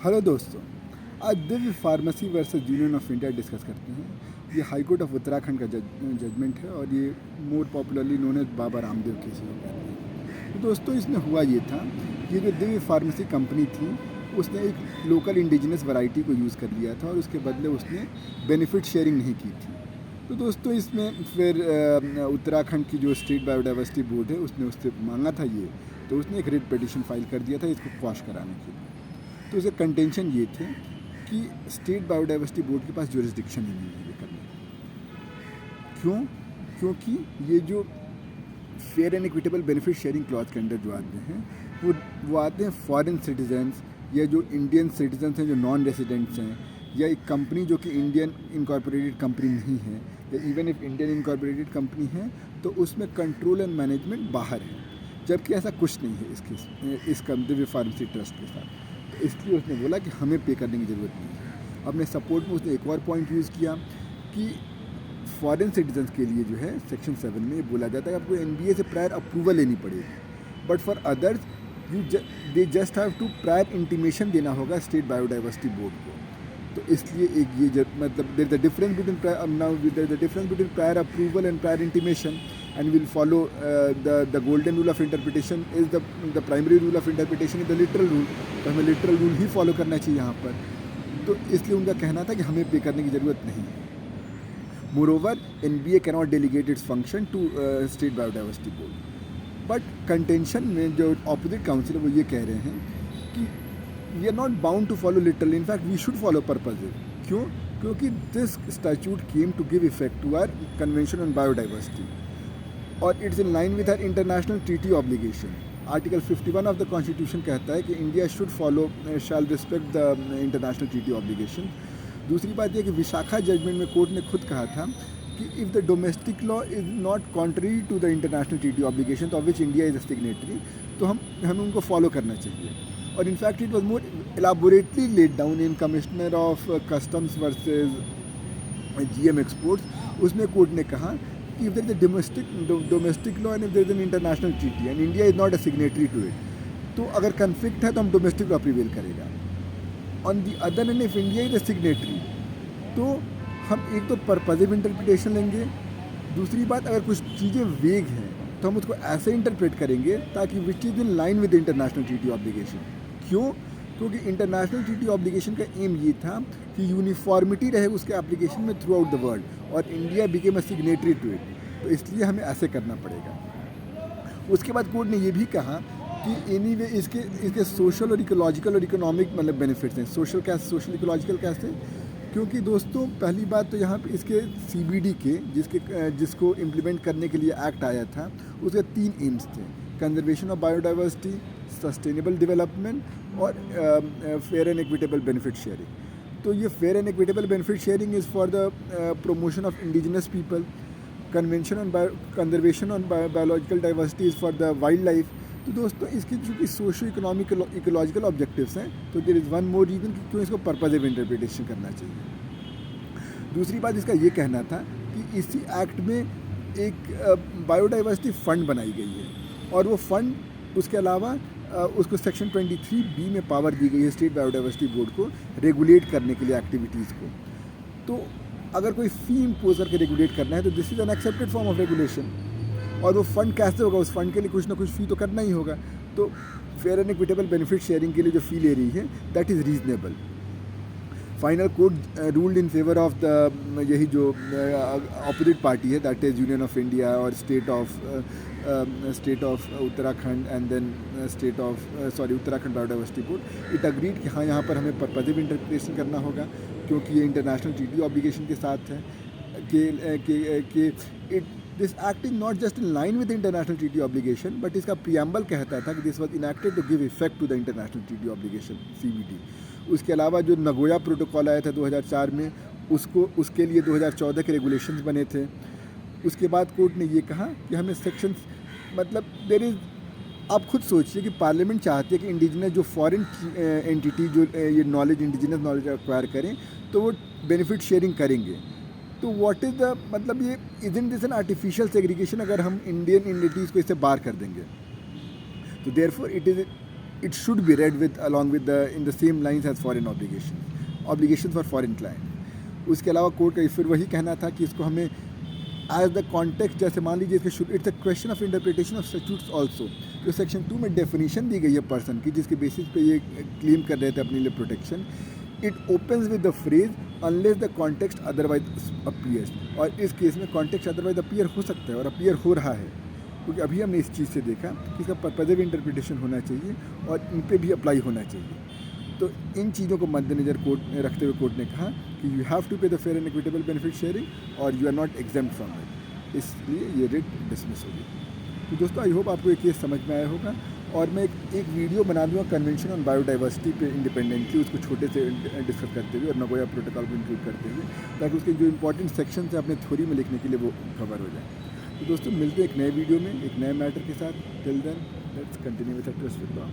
Hello दोस्तों, आज Divya pharmacy versus union of India discuss करते हैं। ये हाई कोर्ट ऑफ उत्तराखंड का जजमेंट है और ये मोर popularly known as Baba Ramdev case को कहते हैं। तो दोस्तों, इसमें हुआ ये था, ये जो दिव्य फार्मेसी कंपनी थी उसने एक लोकल इंडिजिनस वैरायटी को यूज़ कर लिया था और उसके बदले उसने बेनिफिट शेयरिंग नहीं की थी। तो दोस्तों, इसमें फिर उत्तराखंड की जो स्टेट बायोडाइवर्सिटी बोर्ड है उसने उससे मांगा था ये, तो उसने एक रिट पिटीशन फाइल कर दिया था इसको क्वाश कराने के लिए। तो उसे कंटेंशन ये थे कि स्टेट बायोडाइवर्सिटी बोर्ड के पास ज्यूरिसडिक्शन ही नहीं है ये करने का। क्यों? क्योंकि ये जो fair and equitable benefit sharing clause के अंडर जो आते हैं वो आते हैं फॉरेन सिटीजन्स या जो इंडियन सिटीजन्स हैं जो नॉन रेसिडेंट्स हैं, या एक कंपनी जो कि इंडियन इनकॉर्पोरेटेड कंपनी नहीं है, या even if Indian incorporated company है तो उसमें कंट्रोल एंड मैनेजमेंट बाहर है, जबकि ऐसा कुछ नहीं है इस दिव्य फार्मेसी ट्रस्ट के साथ। तो इसलिए उसने बोला कि हमें पे करने की ज़रूरत नहीं है। अपने सपोर्ट में उसने एक और पॉइंट यूज़ किया कि फॉरेन सिटीजन्स के लिए जो है सेक्शन 7 में ये बोला जाता है कि आपको एनबीए से प्रायर अप्रूवल लेनी पड़ेगी, but for others they just have to prior intimation देना होगा स्टेट बायोडाइवर्सिटी बोर्ड को। तो इसलिए एक ये मतलब there is the difference between prior approval and prior intimation, and we'll follow the golden rule of interpretation is the primary rule of interpretation is the literal rule। तो हमें literal rule ही follow करना चाहिए यहाँ पर। तो इसलिए उनका कहना था कि हमें पे करने की ज़रूरत नहीं है। Moreover, NBA cannot delegate its function to state biodiversity board। But contention में जो ऑपोजिट काउंसिल है वो ये कह रहे हैं कि we are not bound to follow literally, in fact we should follow purposive. क्यों? क्योंकि this statute came to give effect to our convention on biodiversity और it's in line with our international treaty obligation. Article 51 of the constitution कहता है कि India should follow shall respect the international treaty obligation. दूसरी बात यह कि Vishakha judgement में court ने खुद कहा था कि if the domestic law is not contrary to the international treaty obligation of which India is a signatory, तो हमें उनको फॉलो करना चाहिए। और in fact it was more elaborately laid down in commissioner of customs versus GM exports. उसमें court ने कहा if there is a domestic law and if there is an international treaty and India is not a signatory to it, तो अगर conflict है तो हम domestic law prevail करेगा। On the other and if India is a signatory तो हम एक तो पर्पजिव इंटरप्रिटेशन लेंगे, दूसरी बात अगर कुछ चीज़ें वेग हैं तो हम उसको ऐसे इंटरप्रेट करेंगे ताकि which is in line with international treaty obligation. क्यों? क्योंकि इंटरनेशनल ट्रीटी ऑब्लिगेशन का एम ये था कि यूनिफॉर्मिटी रहे उसके एप्लीकेशन में थ्रू आउट द वर्ल्ड और India became a signatory to it, तो इसलिए हमें ऐसे करना पड़ेगा। उसके बाद कोर्ट ने ये भी कहा कि एनीवे इसके सोशल और इकोलॉजिकल और इकोनॉमिक मतलब बेनिफिट्स हैं। सोशल इकोलॉजिकल कैसे? क्योंकि दोस्तों, पहली बात तो यहाँ पे इसके CBD के जिसको इम्प्लीमेंट करने के लिए एक्ट आया था उसके 3 एम्स थे: conservation of biodiversity, sustainable development और fair and equitable benefit sharing. तो ये fair and equitable benefit sharing is for the promotion of indigenous people, conservation on biological diversity is for the wild life. तो दोस्तों, इसके चूँकि socio economic ecological objectives हैं तो there is one more reason कि क्यों इसको पर्पजिव इंटरप्रिटेशन करना चाहिए। दूसरी बात इसका ये कहना था कि इसी एक्ट में एक बायोडाइवर्सिटी फ़ंड बनाई गई है और वो फ़ंड उसके अलावा उसको सेक्शन 23B में पावर दी गई है स्टेट बायोडाइवर्सिटी बोर्ड को रेगुलेट करने के लिए एक्टिविटीज़ को। तो अगर कोई फ़ी इम्पोज करके रेगुलेट करना है तो this is an accepted form of regulation. और वो फ़ंड कैसे होगा? उस फंड के लिए कुछ ना कुछ फ़ी तो करना ही होगा। तो fair and equitable benefit sharing के लिए जो फ़ी ले रही है that is reasonable. Final court ruled in favour of the यही जो अपोजिट पार्टी है that is union of India और state of Uttarakhand and then Uttarakhand biodiversity board. It agreed कि हाँ, यहाँ पर हमें पर्पजिव इंटरप्रिटेशन करना होगा क्योंकि ये इंटरनेशनल ट्रीटी ऑब्लिगेशन के साथ है कि this act is not just in line with international treaty obligation but इसका प्रियम्बल कहता था कि this was enacted to give effect to the international treaty obligation CBD। उसके अलावा जो नगोया प्रोटोकॉल आया था 2004 में उसके लिए 2014 के रेगुलेशंस बने थे। उसके बाद कोर्ट ने ये कहा कि हमें सेक्शंस मतलब देयर इज़, आप खुद सोचिए कि पार्लियामेंट चाहती है कि इंडिजिनस जो फॉरेन एंटिटी जो ये नॉलेज इंडिजिनस नॉलेज एक्वायर करें तो वो बेनिफिट शेयरिंग करेंगे। तो व्हाट इज़ द मतलब ये isn't this an artificial segregation अगर हम इंडियन एंटिटीज़ को इससे बाहर कर देंगे? तो therefore it should be read with along with the in the same lines as foreign obligations for foreign client। उसके अलावा कोर्ट का फिर वही कहना था कि इसको हमें एज द कॉन्टेक्स्ट, जैसे मान लीजिए इसके it's a question of interpretation of statutes also. जो सेक्शन 2 में डेफिनेशन दी गई है पर्सन की, जिसके बेसिस पे ये क्लेम कर रहे थे अपने लिए protection, it opens with the phrase unless the context otherwise appears. और इस केस में कॉन्टेक्स्ट अदरवाइज अपीयर हो सकता है और अपीयर हो रहा है, क्योंकि अभी हमने इस चीज़ से देखा कि इसका पर्पजिव इंटरप्रिटेशन होना चाहिए और इन पर भी अप्लाई होना चाहिए। तो इन चीज़ों को मद्देनज़र कोर्ट ने रखते हुए कोर्ट ने कहा कि you have to pay the fair and equitable benefit sharing और you are not exempt from it, इसलिए ये रिट डिसमिस होगी। तो दोस्तों आई होप आपको ये केस समझ में आया होगा, और मैं एक वीडियो बना दूँगा कन्वेंशन ऑन बायोडाइवर्सिटी पे इंडिपेंडेंटली, उसको छोटे से डिस्कस करते हुए और नगोया प्रोटोकॉल को इंक्लूड करते हुए, ताकि उसके जो इंपॉर्टेंट सेक्शन है अपने थ्योरी में लिखने के लिए वो कवर हो जाए। तो दोस्तों मिलते हैं एक नए वीडियो में एक नए मैटर के साथ। Till then let's continue with the trust with law.